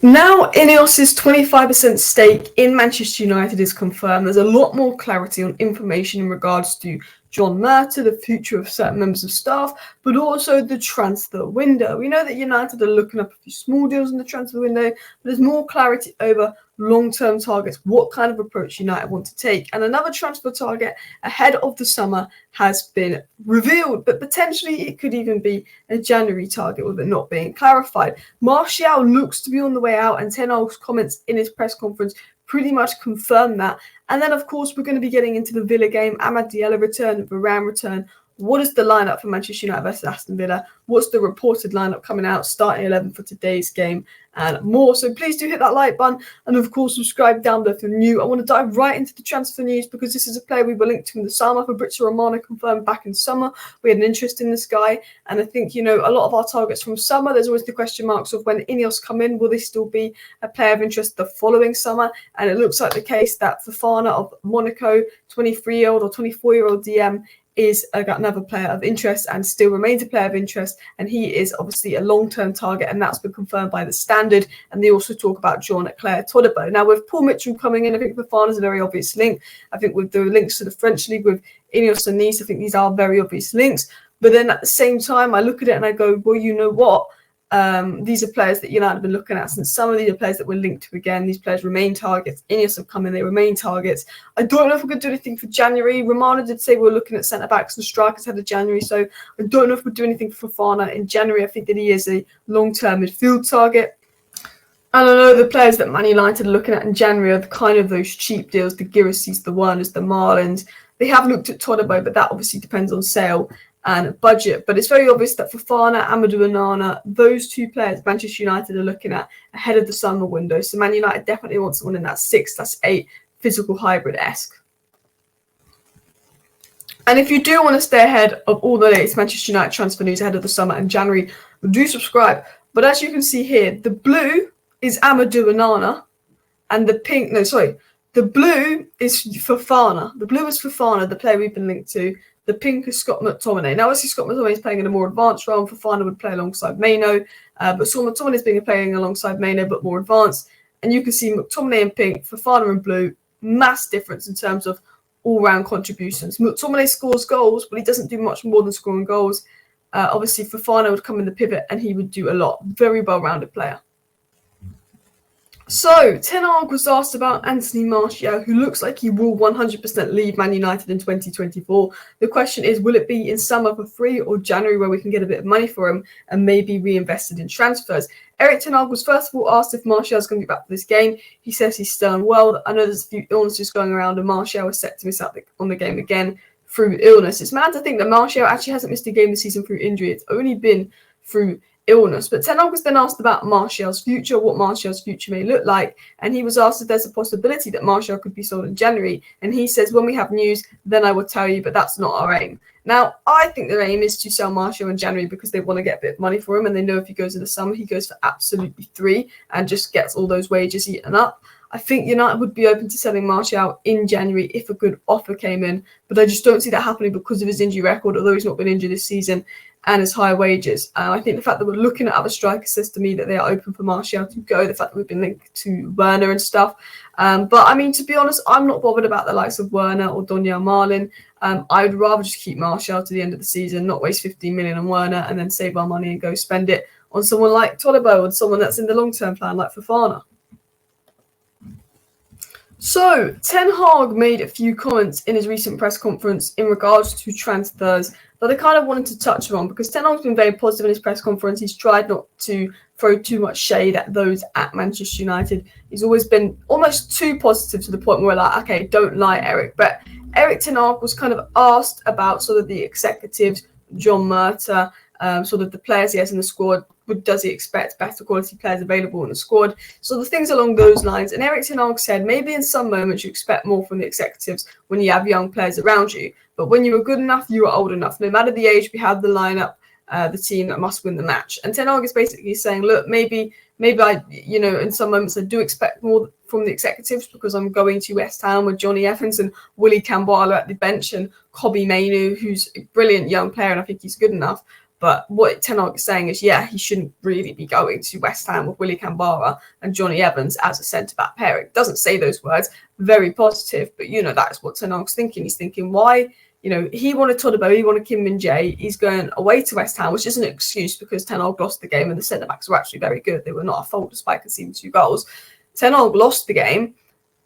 Now INEOS's 25% stake in Manchester United is confirmed. There's a lot more clarity on information in regards to John Murta, the future of certain members of staff, but also the transfer window. We know that United are looking up a few small deals in the transfer window, but there's more clarity over long-term targets, what kind of approach United want to take. And another transfer target ahead of the summer has been revealed, but potentially it could even be a January target with it not being clarified. Martial looks to be on the way out, and Ten Hag's comments in his press conference pretty much confirm that. And then, of course, we're going to be getting into the Villa game. Diallo return, Varane return. What is the lineup for Manchester United versus Aston Villa? What's the reported lineup coming out, starting 11 for today's game, and more? So please do hit that like button, and of course subscribe down below if you're new. I want to dive right into the transfer news because this is a player we were linked to in the summer. Fabrizio Romano confirmed back in summer we had an interest in this guy, and I think a lot of our targets from summer, there's always the question marks of when INEOS come in, will they still be a player of interest the following summer? And it looks like the case that Fofana of Monaco, 23-year-old or 24-year-old DM, is another player of interest and still remains a player of interest, and he is obviously a long-term target, and that's been confirmed by the Standard. And they also talk about Jean-Claire Todibo. Now, with Paul Mitchell coming in, I think Fofana is a very obvious link. I think with the links to the French league with INEOS and Nice, I think these are very obvious links. But then at the same time, I look at it and I go, well, you know what? These are players that United have been looking at since some of these are players that we're linked to again. These players remain targets. INEOS have come in, they remain targets. I don't know if we're going to do anything for January. Romano did say we're looking at centre-backs and strikers ahead of January, so I don't know if we'll do anything for Fofana in January. I think that he is a long-term midfield target. And I know the players that Man United are looking at in January are the kind of those cheap deals, the Girassis, the Werners, the Marlins. They have looked at Todibo, but that obviously depends on sale and budget. But it's very obvious that Fofana, Amadou Onana, those two players Manchester United are looking at ahead of the summer window. So Man United definitely wants someone in that 6/8 physical hybrid-esque. And if you do want to stay ahead of all the latest Manchester United transfer news ahead of the summer and January, do subscribe. But as you can see here, the blue is Amadou Onana, and the blue is Fofana. The blue is Fofana, the player we've been linked to. The pink is Scott McTominay. Now, obviously, Scott McTominay is playing in a more advanced role. Fofana would play alongside Maino, but Scott McTominay is playing alongside Maino, but more advanced. And you can see McTominay in pink, Fofana in blue. Mass difference in terms of all-round contributions. McTominay scores goals, but he doesn't do much more than scoring goals. Obviously, Fofana would come in the pivot, and he would do a lot. Very well-rounded player. So, Ten Hag was asked about Anthony Martial, who looks like he will 100% leave Man United in 2024. The question is, will it be in summer for free or January where we can get a bit of money for him and maybe reinvested in transfers? Erik Ten Hag was first of all asked if Martial is going to be back for this game. He says he's still unwell. I know there's a few illnesses going around, and Martial was set to miss out on the game again through illness. It's mad to think that Martial actually hasn't missed a game this season through injury. It's only been through illness. But Ten Hag was then asked about Martial's future, what Martial's future may look like, and he was asked if there's a possibility that Martial could be sold in January, and he says, when we have news, then I will tell you, but that's not our aim. Now, I think their aim is to sell Martial in January because they want to get a bit of money for him, and they know if he goes in the summer, he goes for absolutely 3 and just gets all those wages eaten up. I think United would be open to selling Martial in January if a good offer came in, but I just don't see that happening because of his injury record, although he's not been injured this season, and his high wages. I think the fact that we're looking at other strikers says to me that they are open for Martial to go, the fact that we've been linked to Werner and stuff. But I mean, to be honest, I'm not bothered about the likes of Werner or Donyell Marlin. I would rather just keep Martial to the end of the season, not waste 15 million on Werner and then save our money and go spend it on someone like Todibo or someone that's in the long-term plan like Fofana. So, Ten Hag made a few comments in his recent press conference in regards to transfers that I kind of wanted to touch on, because Ten Hag's been very positive in his press conference. He's tried not to throw too much shade at those at Manchester United. He's always been almost too positive to the point where we're like, okay, don't lie, Erik. But Erik Ten Hag was kind of asked about sort of the executives, John Murta, sort of the players he has in the squad. Does he expect better quality players available in the squad? So the things along those lines. And Erik Ten Hag said, maybe in some moments you expect more from the executives when you have young players around you. But when you are good enough, you are old enough. No matter the age, we have the lineup, the team that must win the match. And Ten Hag is basically saying, look, maybe I, in some moments I do expect more from the executives because I'm going to West Ham with Johnny Evans and Willy Kambwala at the bench and Kobbie Mainoo, who's a brilliant young player, and I think he's good enough. But what Ten Hag is saying is, yeah, he shouldn't really be going to West Ham with Willy Kambara and Johnny Evans as a centre-back pairing. Doesn't say those words, very positive, but, that's what Ten Hag's thinking. He's thinking, why? He wanted Todibo, he wanted Kim Min-jae. He's going away to West Ham, which isn't an excuse because Ten Hag lost the game and the centre-backs were actually very good. They were not at fault despite conceding 2 goals. Ten Hag lost the game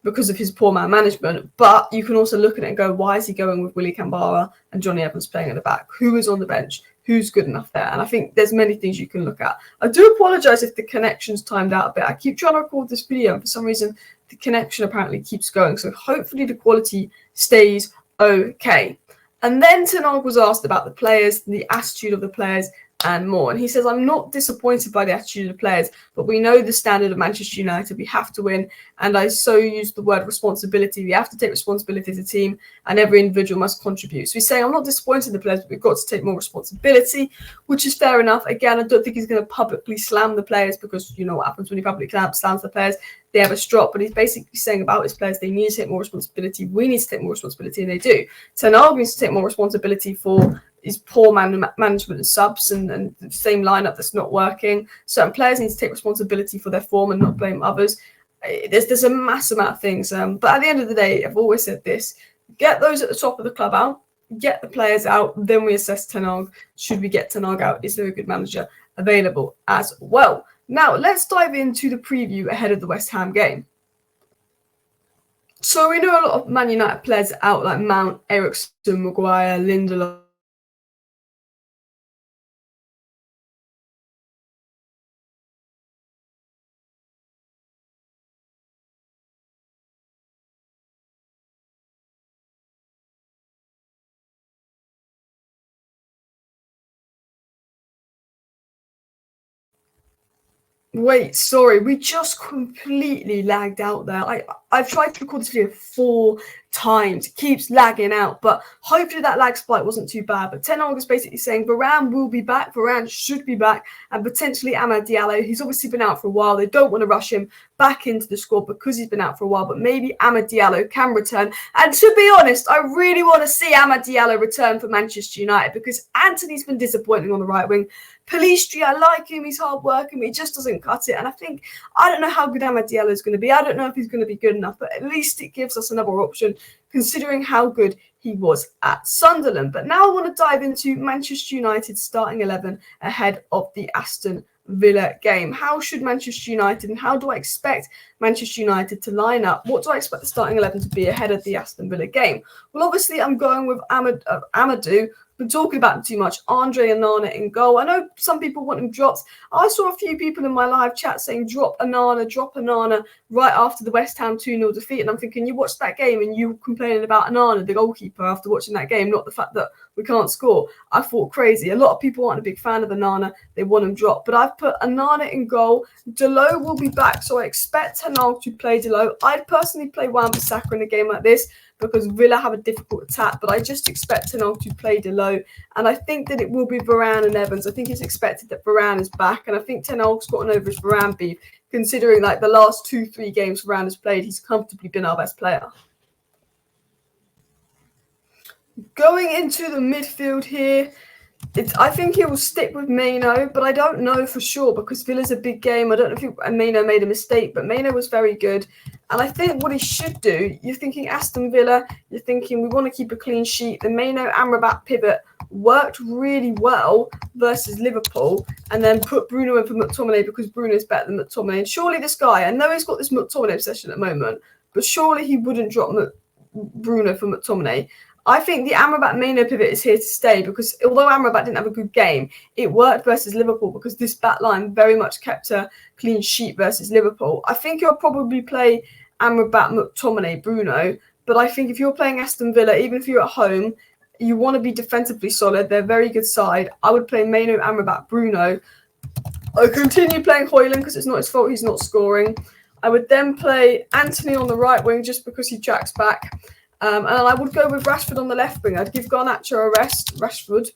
because of his poor man management, but you can also look at it and go, why is he going with Willy Kambara and Johnny Evans playing at the back? Who is on the bench? Who's good enough there? And I think there's many things you can look at. I do apologise if the connection's timed out a bit. I keep trying to record this video and for some reason the connection apparently keeps going. So hopefully the quality stays okay. And then Ten Hag was asked about the players, the attitude of the players, and more. And he says, I'm not disappointed by the attitude of the players, but we know the standard of Manchester United. We have to win. And I so use the word responsibility. We have to take responsibility as a team and every individual must contribute. So he's saying, I'm not disappointed in the players, but we've got to take more responsibility, which is fair enough. Again, I don't think he's going to publicly slam the players because you know what happens when he publicly slams the players. They have a strop, but he's basically saying about his players, they need to take more responsibility. We need to take more responsibility, and they do. Ten Hag needs to take more responsibility for his poor management and subs and the same lineup that's not working. Certain players need to take responsibility for their form and not blame others. There's a mass amount of things. But at the end of the day, I've always said this, get those at the top of the club out, get the players out, then we assess Ten Hag. Should we get Ten Hag out? Is there a good manager available as well? Now, let's dive into the preview ahead of the West Ham game. So we know a lot of Man United players out like Mount, Eriksen, Maguire, Lindelof, Wait, sorry, we just completely lagged out there. I've tried to record this video 4 times. It keeps lagging out, but hopefully that lag spike wasn't too bad. But Ten Hag is basically saying Varane will be back, Varane should be back, and potentially Amad Diallo. He's obviously been out for a while. They don't want to rush him back into the squad because he's been out for a while, but maybe Amad Diallo can return. And to be honest, I really want to see Amad Diallo return for Manchester United because Anthony's been disappointing on the right wing. Pellistri, I like him, he's hard working, but he just doesn't cut it. And I don't know how good Amad Diallo is going to be. I don't know if he's going to be good enough, but at least it gives us another option considering how good he was at Sunderland. But now I want to dive into Manchester United's starting 11 ahead of the Aston Villa game. How should Manchester United and how do I expect Manchester United to line up? What do I expect the starting 11 to be ahead of the Aston Villa game? Well, obviously, I'm going with Amadou. Been talking about him too much. Andre Onana in goal. I know some people want him dropped. I saw a few people in my live chat saying drop Onana right after the West Ham 2-0 defeat. And I'm thinking, you watched that game and you complaining about Onana, the goalkeeper, after watching that game, not the fact that we can't score. I thought crazy. A lot of people aren't a big fan of Onana. They want him dropped. But I've put Onana in goal. Diallo will be back, so I expect Ten Hag to play Diallo. I'd personally play Wan-Bissaka in a game like this because Villa have a difficult attack, but I just expect Ten Hag to play Diallo. And I think that it will be Varane and Evans. I think it's expected that Varane is back, and I think Ten Hag's gotten over his Varane beef, considering like the last 2-3 games Varane has played, he's comfortably been our best player. Going into the midfield here, I think he will stick with Maino, but I don't know for sure because Villa's a big game. I don't know if Maino made a mistake, but Maino was very good. And I think what he should do, you're thinking Aston Villa, you're thinking we want to keep a clean sheet. The Maino Amrabat pivot worked really well versus Liverpool, and then put Bruno in for McTominay because Bruno's better than McTominay. And surely this guy, I know he's got this McTominay obsession at the moment, but surely he wouldn't drop Bruno for McTominay. I think the Amrabat Maino pivot is here to stay because although Amrabat didn't have a good game, it worked versus Liverpool because this back line very much kept a clean sheet versus Liverpool. I think you'll probably play Amrabat, McTominay, Bruno, but I think if you're playing Aston Villa, even if you're at home, you want to be defensively solid. They're a very good side. I would play Maino, Amrabat, Bruno. I continue playing Højlund because it's not his fault he's not scoring. I would then play Anthony on the right wing just because he tracks back. And I would go with Rashford on the left wing. I'd give Garnacho a rest. Rashford.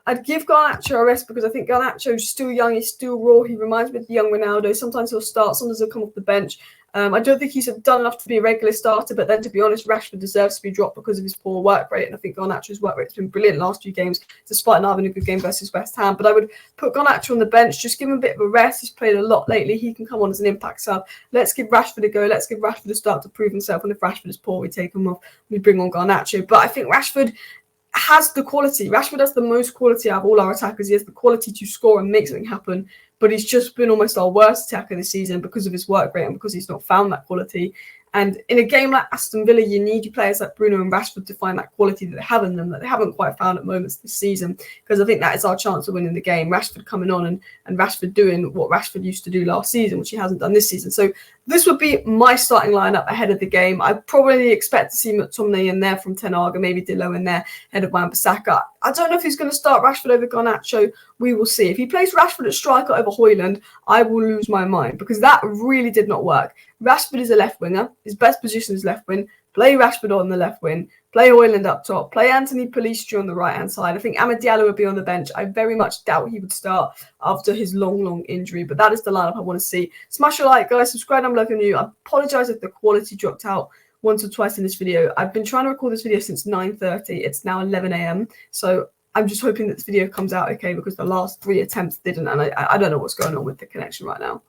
I'd give Garnacho a rest because I think Garnacho's still young. He's still raw. He reminds me of the young Ronaldo. Sometimes he'll start. Sometimes he'll come off the bench. I don't think he's done enough to be a regular starter, but then to be honest, Rashford deserves to be dropped because of his poor work rate. And I think Garnacho's work rate's been brilliant last few games, despite not having a good game versus West Ham. But I would put Garnacho on the bench, just give him a bit of a rest. He's played a lot lately. He can come on as an impact sub. Let's give Rashford a go. Let's give Rashford a start to prove himself. And if Rashford is poor, we take him off. We bring on Garnacho. But I think Rashford has the quality. Rashford has the most quality out of all our attackers. He has the quality to score and make something happen, but he's just been almost our worst attacker this season because of his work rate and because he's not found that quality. And in a game like Aston Villa, you need players like Bruno and Rashford to find that quality that they have in them, that they haven't quite found at moments this season, because I think that is our chance of winning the game. Rashford coming on and Rashford doing what Rashford used to do last season, which he hasn't done this season. So this would be my starting lineup ahead of the game. I probably expect to see McTominay in there from Ten Hag, and maybe Diallo in there ahead of Wan-Bissaka. I don't know if he's going to start Rashford over Garnacho. We will see. If he plays Rashford at striker over Højlund, I will lose my mind, because that really did not work. Rashford is a left winger. His best position is left wing. Play Rashford on the left wing. Play Højlund up top. Play Anthony Pelistri on the right-hand side. I think Amad Diallo would be on the bench. I very much doubt he would start after his long injury, but that is the lineup I want to see. Smash your like, guys. Subscribe down below if you're new. I apologise if the quality dropped out once or twice in this video. I've been trying to record this video since 9:30. It's now 11 a.m. So I'm just hoping that this video comes out okay, because the last 3 attempts didn't, and I don't know what's going on with the connection right now.